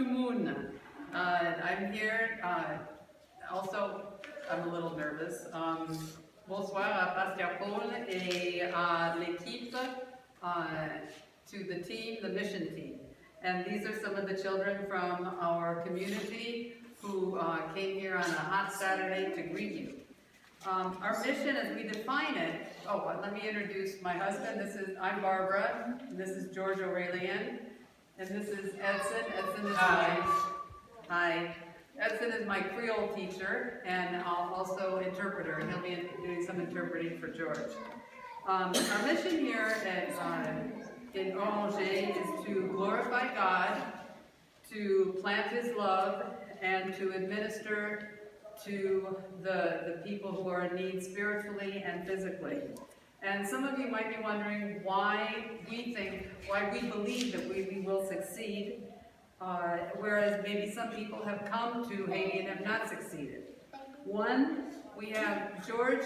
tout le monde. I'm here. Also, I'm a little nervous. Bonsoir à Pasteur Paul et à l'équipe, to the team, the mission team. And these are some of the children from our community who came here on a hot Saturday to greet you. Our mission, as we define it, let me introduce my husband. I'm Barbara, and this is George Aurelian, and this is Edson. Edson is Edson is my Creole teacher, and also interpreter, and he'll be doing some interpreting for George. Our mission here in Orange is to glorify God, to plant His love, and to administer to the people who are in need spiritually and physically. And some of you might be wondering why we believe that we will succeed, whereas maybe some people have come to Haiti and have not succeeded. One, we have George,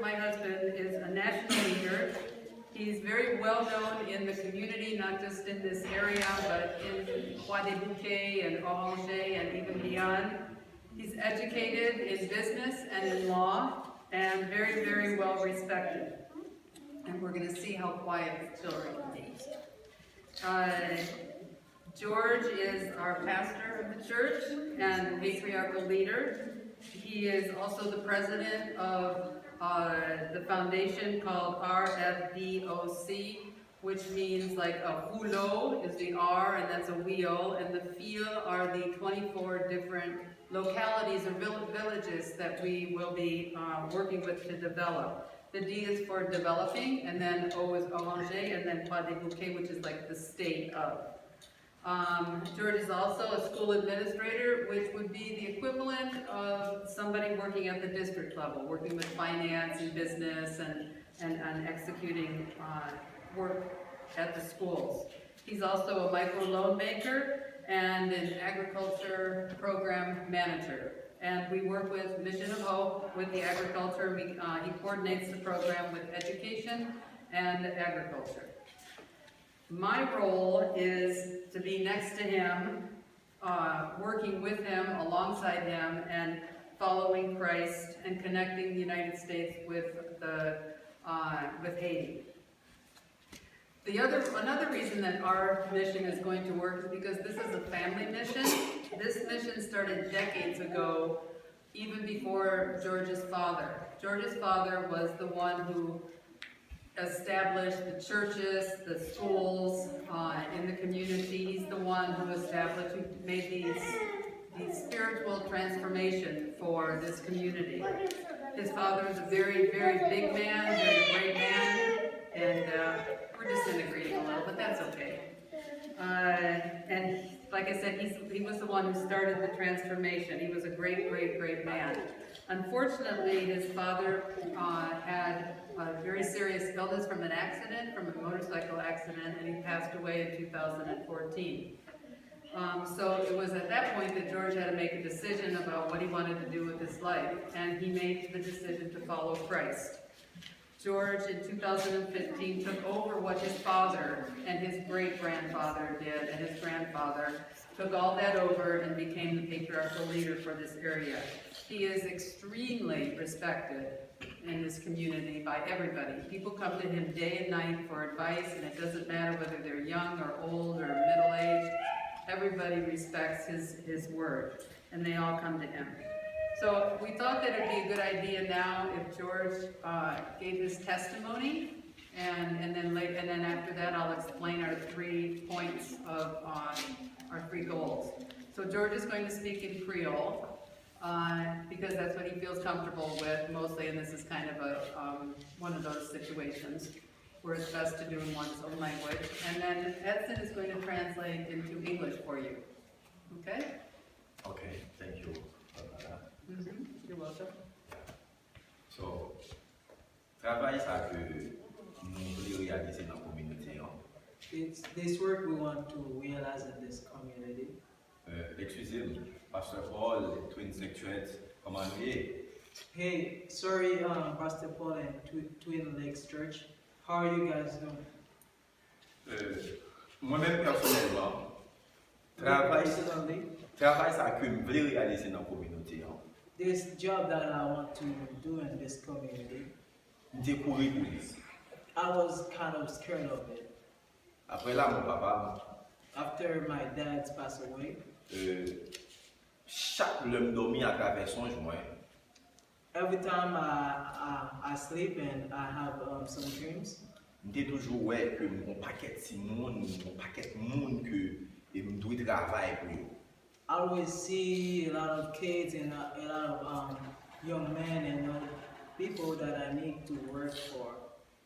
my husband, is a national leader. He's very well known in the community, not just in this area, but in Croix-des-Bouquets and Orange and even beyond. He's educated in business and in law, and very, very well respected. And we're going to see how quiet his children can be. George is our pastor of the church and patriarchal leader. He is also the president of the foundation called RFDOC, which means like a rouleau is the R, and that's a wheel, and the fil are the 24 different localities or villages that we will be working with to develop. The D is for developing, and then O is Orange, and then Croix-des-Bouquets, which is like the state of. George is also a school administrator, which would be the equivalent of somebody working at the district level, working with finance and business and executing work at the schools. He's also a microloan maker and an agriculture program manager. And we work with Mission of Hope with the agriculture. He coordinates the program with education and agriculture. My role is to be next to him, working with him, alongside him, and following Christ and connecting the United States with Haiti. Another reason that our mission is going to work is because this is a family mission. This mission started decades ago, even before George's father. George's father was the one who established the churches, the schools in the community. He's the one who made these spiritual transformation for this community. His father was a very, very big man, very great man, and we're disintegrating a little, but that's okay. And like I said, he was the one who started the transformation. He was a great, great, great man. Unfortunately, his father had a very serious illness from an accident, from a motorcycle accident, and he passed away in 2014. So it was at that point that George had to make a decision about what he wanted to do with his life, and he made the decision to follow Christ. George, in 2015, took over what his father and his great-grandfather did, and his grandfather took all that over and became the patriarchal leader for this area. He is extremely respected in this community by everybody. People come to him day and night for advice, and it doesn't matter whether they're young or old or middle-aged. Everybody respects his word, and they all come to him. So we thought that it would be a good idea now if George gave his testimony, and then after that I'll explain our 3 points of our 3 goals. So George is going to speak in Creole because that's what he feels comfortable with mostly, and this is kind of one of those situations where it's best to do in one's own language. And then Edson is going to translate into English for you. Okay? Okay, thank you. You're welcome. So, travail ça que nous voulons réaliser dans la communauté. It's this work we want to realize in this community. Excusez-moi, Pasteur Paul, Twin Secret, comment nous est? Hey, sorry, Pastor Paul and Twin Lakes Church. How are you guys doing? Moi-même personnellement, Travail, personally, travail ça que je voulais réaliser dans la communauté. this job that I want to do in this community, Je couru pour lui. I was kind of scared of it. Après là, mon papa, After my dad passed away, chaque l'homme dormi à travers son joint, every time I sleep and I have some dreams, je toujours ouais que mon paquet de monde que je dois travailler pour eux. I always see a lot of kids and a lot of young men and young people that I need to work for.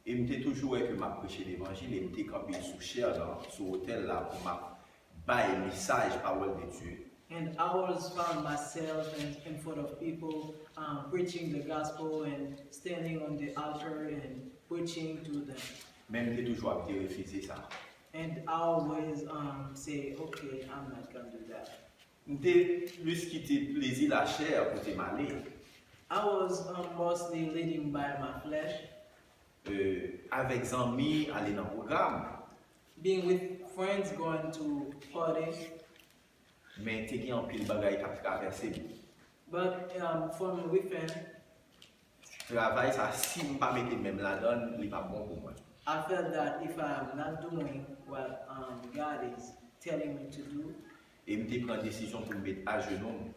Et je toujours ouais que m'a prêché l'évangile et je campé sous chair sur l'hôtel là pour m'a bailler message parole de Dieu. And I always found myself in front of people preaching the gospel and standing on the altar and preaching to them. Même je toujours à refuser ça. And I always say, okay, I'm not gonna do that. Je plus quitter plaisir la chair pour te m'aller. I was mostly leading by my flesh, Avec amis aller dans le programme. being with friends, going to parties. Mais tu as un pile bagaille qui a traversé. But from within, Travail ça si je ne pas mettre même la donne, il n'est pas bon pour moi. I felt that if I'm not doing what God is telling me to do, Et je prends une décision pour me mettre à genoux.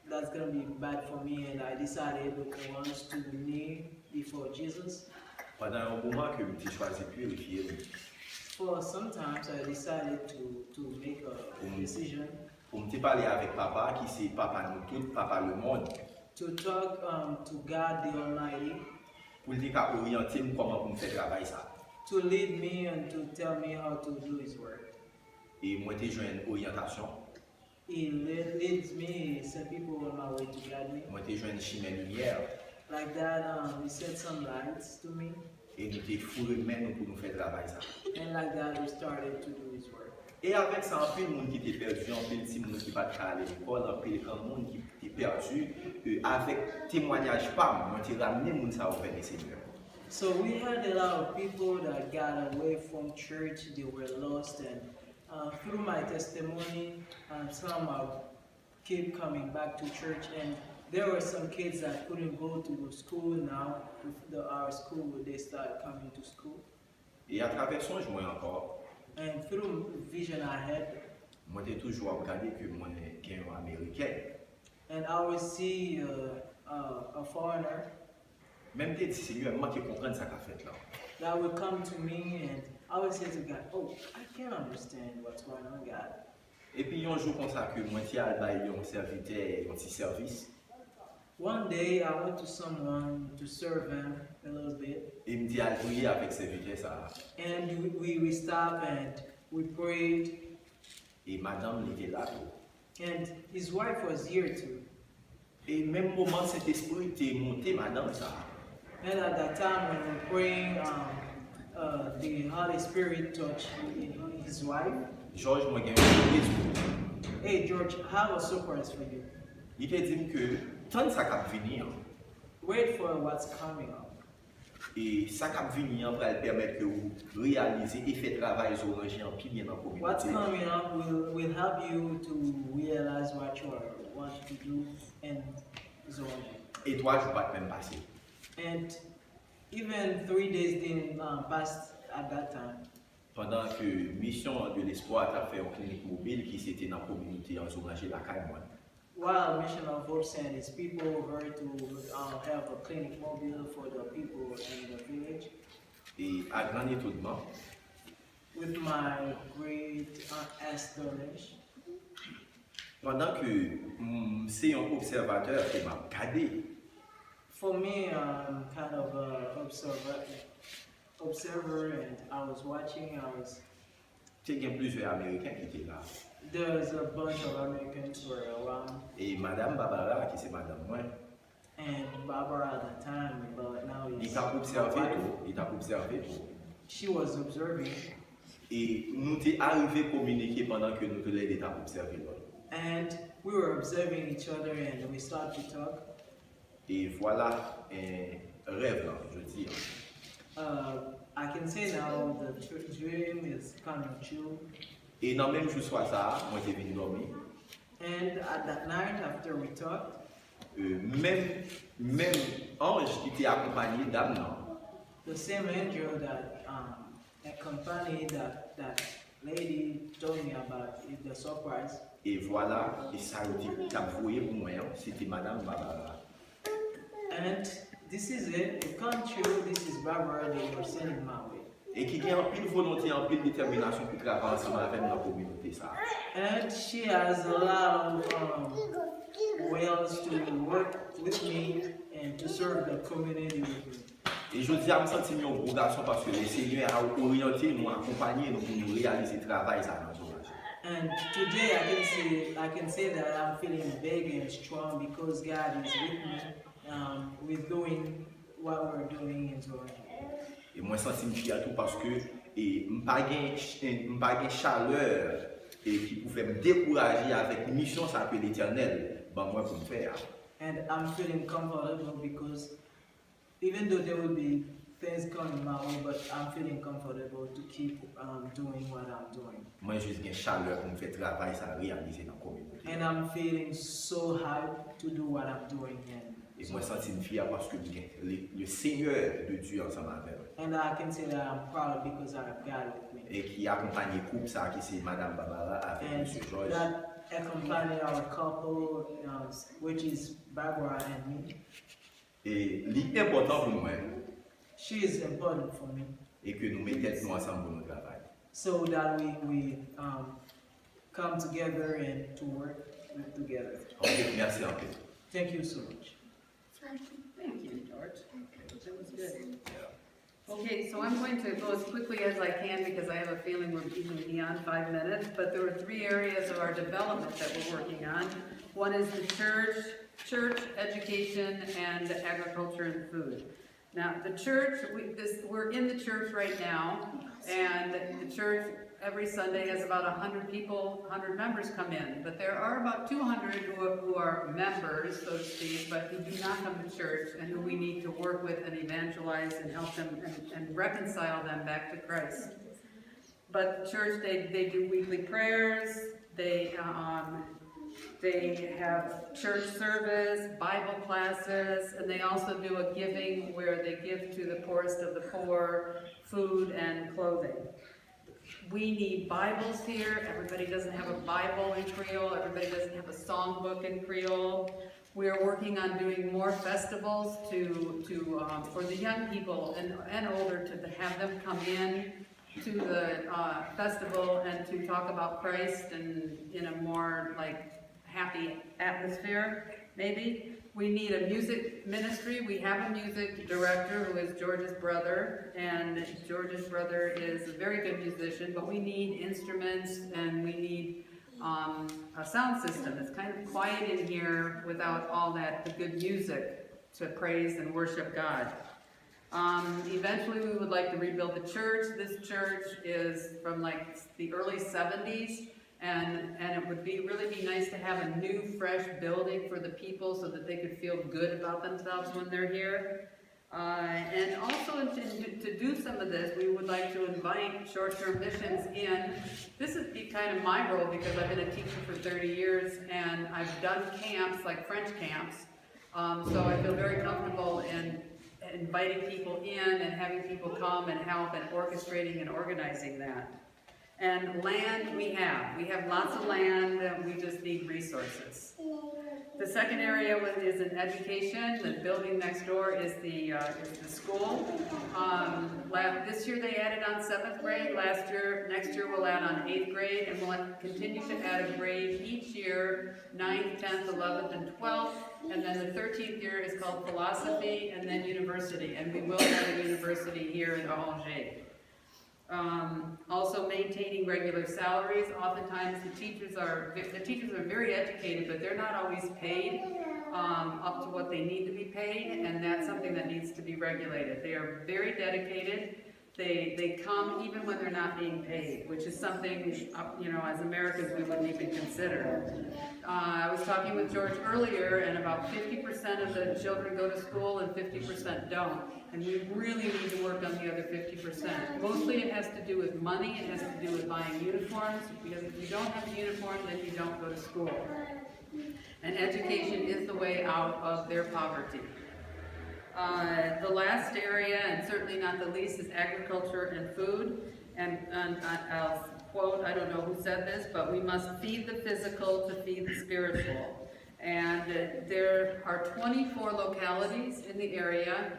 that's gonna be bad for me, and I decided once to kneel before Jesus. Pendant un moment que je choisi de purifier, For sometimes I decided to make a decision pour me parler avec papa, qui c'est papa nous tous, papa le monde, to talk to God the Almighty, pour lui orienter comment pour me faire travail ça. to lead me and to tell me how to do His work. Et moi j'ai joué une orientation, He leads me, He sent people on my way to guide me. moi j'ai joué une chemin lumière, Like that, He set some lights to me, et nous t'ai fourré même pour nous faire travail ça. and like that we started to do His work. Et avec ça, un peu de monde qui était perdu, un peu de petit monde qui va pas aller à l'école, un peu de grand monde qui était perdu, avec témoignage pas, moi j'ai ramené monde ça au fait des Seigneurs. So we had a lot of people that got away from church, they were lost, and through my testimony, some keep coming back to church, and there were some kids that couldn't go to school now. With our school, they started coming to school. Et à travers son joint encore, And through vision I had, moi j'ai toujours regardé que moi j'ai un Américain. and I always see a foreigner Même des Seigneurs, moi qui comprends ça qu'a fait là. that would come to me, and I would say to God, oh, I can't understand what's going on, God. Et puis un jour comme ça que moi j'ai allé un serviteur, un petit service, One day I went to someone to serve him a little bit, et il me dit à prier avec serviteur ça. and we stopped and we prayed, Et madame il était là tout. and his wife was here too. Et même moment cet esprit était monté madame ça. And at that time when we were praying, the Holy Spirit touched his wife. Georges moi j'ai un surprise. Hey George, I have a surprise for you. Il te dit que tant ça va venir. Wait for what's coming up. Et ça va venir va permettre que vous réalisez et fait travail sur l'engin puis bien dans la What's communauté. coming up will help you to realize what you want to do and so on. Et 3 jours pas même passé. And even 3 days didn't pass at that time. Pendant que Mission de l'Espoir a fait une clinique mobile qui s'était dans la communauté en Zourangé la Caïmoine. While Mission of Hope sent his people over to have a clinic mobile for the people in the village, Et à grand étonnement, with my great astonishment, pendant que c'est un observateur qui m'a regardé, for me, I'm kind of an observer, and I was watching. il y a plusieurs Américains qui étaient là. There's a bunch of Americans were around, Et Madame Barbara, qui c'est Madame moi, and Barbara at the time, but now il is t'a my observé wife. tout, il t'a observé tout. She was observing, Et nous t'es arrivé à communiquer pendant que nous te l'aider à observer l'autre. and we were observing each other, and we started to talk. Et voilà un rêve, là, je veux dire. I can say now the dream is coming true. Et dans le même jour soir ça, moi j'étais venu dormir. And at that night, after we talked, Même ange qui était accompagné d'âme, non? the same angel that accompanied that lady told me about is the surprise. Et voilà, et ça a été avoué pour moi, c'était Madame Barbara. And this is it. It come true. This is Barbara they were sending my way. Et qui a en pile volonté, en pile détermination pour travailler ensemble avec la communauté. Ça. And she has a lot of wills to work with me and to serve the community with me. Et je dis à me sentir un gros garçon parce que le Seigneur a orienté nous, accompagné nous pour nous réaliser le travail ça dans notre vie. And today I can say that I'm feeling big and strong because God is with me with doing what we're doing in Zoran. Et moi, je me fier à tout parce que je n'ai pas de chaleur et qui pouvait me décourager avec une mission ça que l'Éternel moi pour me faire. And I'm feeling comfortable because even though there will be things coming my way, but I'm feeling comfortable to keep doing what I'm doing. Moi, je suis chaleur pour me faire travail ça réaliser dans la communauté. And I'm feeling so hyped to do what I'm doing. Et moi, je me fier parce que le Seigneur de Dieu ensemble avec moi. And I can say that I'm proud because I have God with me. Et qui accompagne le couple ça qui c'est Madame Barbara avec And Monsieur George. that accompanied our couple, which is Barbara and me. Et l'important pour moi She is important for me. et que nous mettons ensemble pour notre travail. So that we come together and to work together. Ok, merci un peu. Thank you so much. Thank you, George. That was good. Okay, so I'm going to go as quickly as I can because I have a feeling we're even beyond 5 minutes, but there are 3 areas of our development that we're working on. One is the church, education, and agriculture and food. Now, the church, we're in the church right now, and the church every Sunday has about 100 people, 100 members come in, but there are about 200 who are members, so to speak, but who do not come to church and who we need to work with and evangelize and help them and reconcile them back to Christ. But the church, they do weekly prayers, they have church service, Bible classes, and they also do a giving where they give to the poorest of the poor, food and clothing. We need Bibles here. Everybody doesn't have a Bible in Creole. Everybody doesn't have a songbook in Creole. We are working on doing more festivals for the young people and older to have them come in to the festival and to talk about Christ and in a more happy atmosphere, maybe. We need a music ministry. We have a music director who is George's brother, and George's brother is a very good musician, but we need instruments and we need a sound system. It's kind of quiet in here without all the good music to praise and worship God. Eventually we would like to rebuild the church. This church is from the early 70s. And it would really be nice to have a new, fresh building for the people so that they could feel good about themselves when they're here. And also to do some of this, we would like to invite short-term missions in. This is kind of my role because I've been a teacher for 30 years and I've done camps, like French camps. So I feel very comfortable in inviting people in and having people come and help and orchestrating and organizing that. And land we have lots of land, and we just need resources. The second area is in education. The building next door is the school. This year they added on 7th grade. Next year we'll add on 8th grade, and we'll continue to add a grade each year, 9th, 10th, 11th, and 12th. And then the 13th year is called philosophy, and then university. And we will have a university here in Angers. Also maintaining regular salaries. Oftentimes the teachers are very educated, but they're not always paid up to what they need to be paid, and that's something that needs to be regulated. They are very dedicated. They come even when they're not being paid, which is something, as Americans we wouldn't even consider. I was talking with George earlier, and about 50% of the children go to school and 50% don't. And we really need to work on the other 50%. Mostly it has to do with money, it has to do with buying uniforms, because if you don't have a uniform, then you don't go to school. And education is the way out of their poverty. The last area, and certainly not the least, is agriculture and food. And I'll quote, I don't know who said this, but we must feed the physical to feed the spiritual. And there are 24 localities in the area.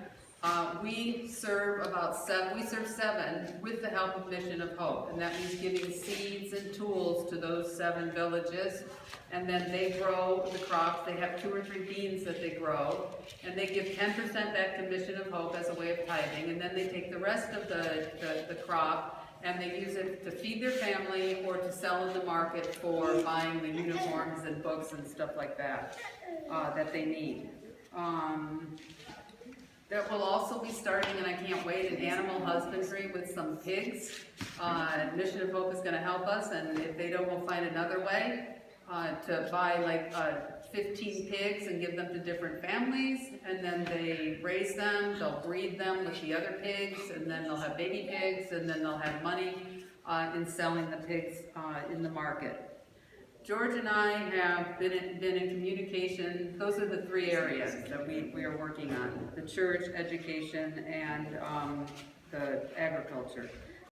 We serve seven with the help of Mission of Hope. And that means giving seeds and tools to those 7 villages. And then they grow the crops. They have 2 or 3 beans that they grow. And they give 10% back to Mission of Hope as a way of tithing. And then they take the rest of the crop and they use it to feed their family or to sell in the market for buying the uniforms and books and stuff like that that they need. That will also be starting, and I can't wait, an animal husbandry with some pigs. Mission of Hope is going to help us, and if they don't, we'll find another way to buy like 15 pigs and give them to different families, and then they raise them, they'll breed them with the other pigs, and then they'll have baby pigs, and then they'll have money in selling the pigs in the market. George and I have been in communication. Those are the 3 areas that we are working on: the church, education, and the agriculture.